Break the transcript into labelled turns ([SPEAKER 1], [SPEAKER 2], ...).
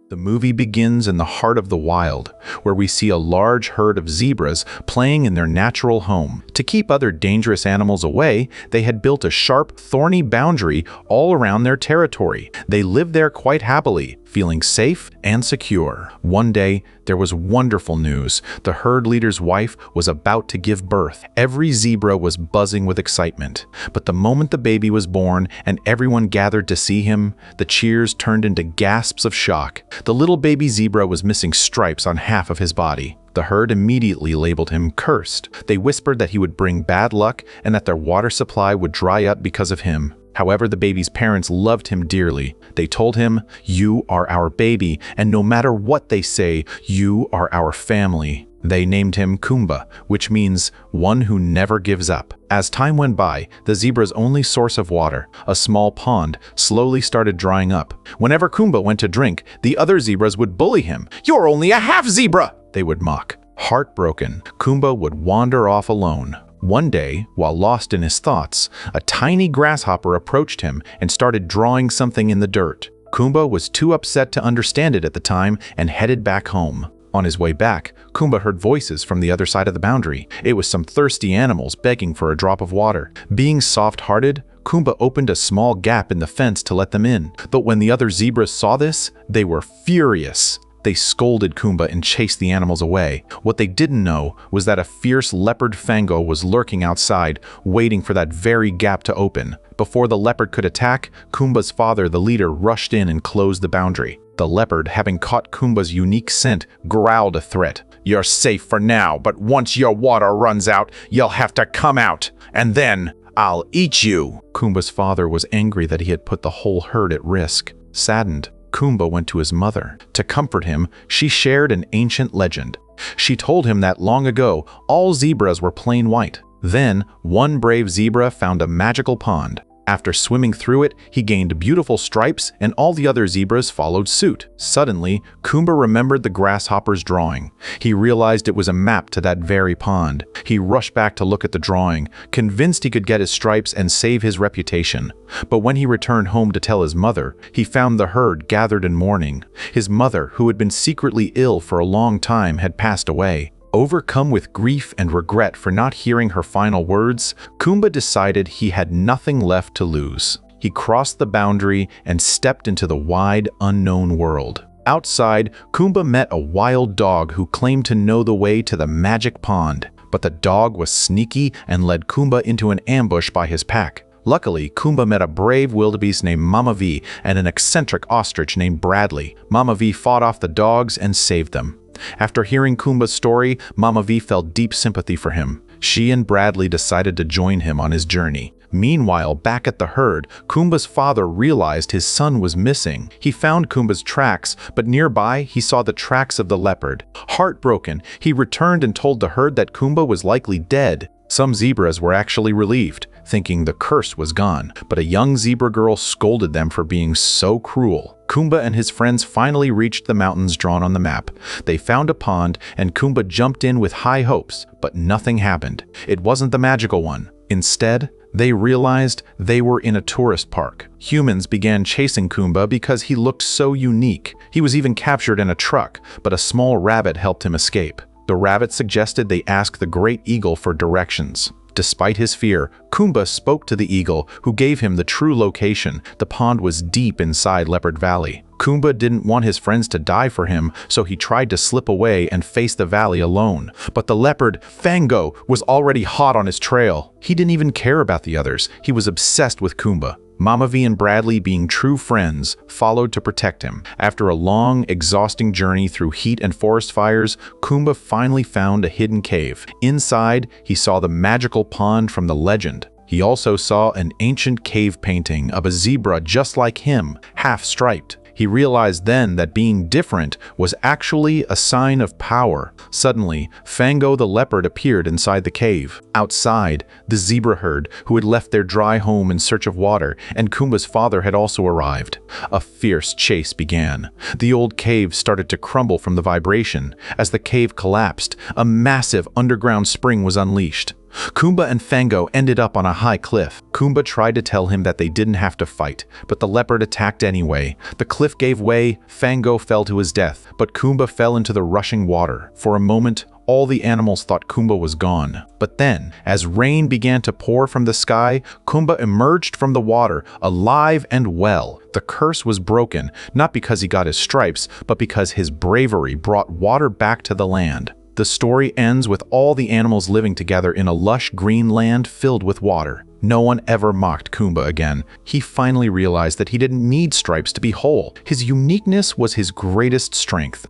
[SPEAKER 1] The movie begins in the heart of the wild, where we see a large herd of zebras playing in their natural home. To keep other dangerous animals away, they had built a sharp, thorny boundary all around their territory. They lived there quite happily, feeling safe and secure. One day, there was wonderful news. The herd leader's wife was about to give birth. Every zebra was buzzing with excitement. But the moment the baby was born and everyone gathered to see him, the cheers turned into gasps of shock. The little baby zebra was missing stripes on half of his body. The herd immediately labeled him cursed. They whispered that he would bring bad luck and that their water supply would dry up because of him. However, the baby's parents loved him dearly. They told him, "You are our baby, and no matter what they say, you are our family." They named him Kumba, which means one who never gives up. As time went by, the zebra's only source of water, a small pond, slowly started drying up. Whenever Kumba went to drink, the other zebras would bully him. "You're only a half zebra!" they would mock. Heartbroken, Kumba would wander off alone. One day, while lost in his thoughts, a tiny grasshopper approached him and started drawing something in the dirt. Kumba was too upset to understand it at the time and headed back home. On his way back, Kumba heard voices from the other side of the boundary. It was some thirsty animals begging for a drop of water. Being soft-hearted, Kumba opened a small gap in the fence to let them in. But when the other zebras saw this, they were furious. They scolded Kumba and chased the animals away. What they didn't know was that a fierce leopard Fango was lurking outside, waiting for that very gap to open. Before the leopard could attack, Kumba's father, the leader, rushed in and closed the boundary. The leopard, having caught Kumba's unique scent, growled a threat. "You're safe for now, but once your water runs out, you'll have to come out, and then I'll eat you." Kumba's father was angry that he had put the whole herd at risk. Saddened, Kumba went to his mother. To comfort him, she shared an ancient legend. She told him that long ago, all zebras were plain white. Then, one brave zebra found a magical pond. After swimming through it, he gained beautiful stripes, and all the other zebras followed suit. Suddenly, Kumba remembered the grasshopper's drawing. He realized it was a map to that very pond. He rushed back to look at the drawing, convinced he could get his stripes and save his reputation. But when he returned home to tell his mother, he found the herd gathered in mourning. His mother, who had been secretly ill for a long time, had passed away. Overcome with grief and regret for not hearing her final words, Kumba decided he had nothing left to lose. He crossed the boundary and stepped into the wide, unknown world. Outside, Kumba met a wild dog who claimed to know the way to the magic pond. But the dog was sneaky and led Kumba into an ambush by his pack. Luckily, Kumba met a brave wildebeest named Mama V and an eccentric ostrich named Bradley. Mama V fought off the dogs and saved them. After hearing Kumba's story, Mama V felt deep sympathy for him. She and Bradley decided to join him on his journey. Meanwhile, back at the herd, Kumba's father realized his son was missing. He found Kumba's tracks, but nearby he saw the tracks of the leopard. Heartbroken, he returned and told the herd that Kumba was likely dead. Some zebras were actually relieved, thinking the curse was gone, but a young zebra girl scolded them for being so cruel. Kumba and his friends finally reached the mountains drawn on the map. They found a pond, and Kumba jumped in with high hopes, but nothing happened. It wasn't the magical one. Instead, they realized they were in a tourist park. Humans began chasing Kumba because he looked so unique. He was even captured in a truck, but a small rabbit helped him escape. The rabbit suggested they ask the great eagle for directions. Despite his fear, Kumba spoke to the eagle, who gave him the true location. The pond was deep inside Leopard Valley. Kumba didn't want his friends to die for him, so he tried to slip away and face the valley alone. But the leopard, Fango, was already hot on his trail. He didn't even care about the others. He was obsessed with Kumba. Mama V and Bradley, being true friends, followed to protect him. After a long, exhausting journey through heat and forest fires, Kumba finally found a hidden cave. Inside, he saw the magical pond from the legend. He also saw an ancient cave painting of a zebra just like him, half-striped. He realized then that being different was actually a sign of power. Suddenly, Fango the leopard appeared inside the cave. Outside, the zebra herd, who had left their dry home in search of water, and Kumba's father had also arrived. A fierce chase began. The old cave started to crumble from the vibration. As the cave collapsed, a massive underground spring was unleashed. Kumba and Fango ended up on a high cliff. Kumba tried to tell him that they didn't have to fight, but the leopard attacked anyway. The cliff gave way, Fango fell to his death, but Kumba fell into the rushing water. For a moment, all the animals thought Kumba was gone. But then, as rain began to pour from the sky, Kumba emerged from the water, alive and well. The curse was broken, not because he got his stripes, but because his bravery brought water back to the land. The story ends with all the animals living together in a lush green land filled with water. No one ever mocked Kumba again. He finally realized that he didn't need stripes to be whole. His uniqueness was his greatest strength.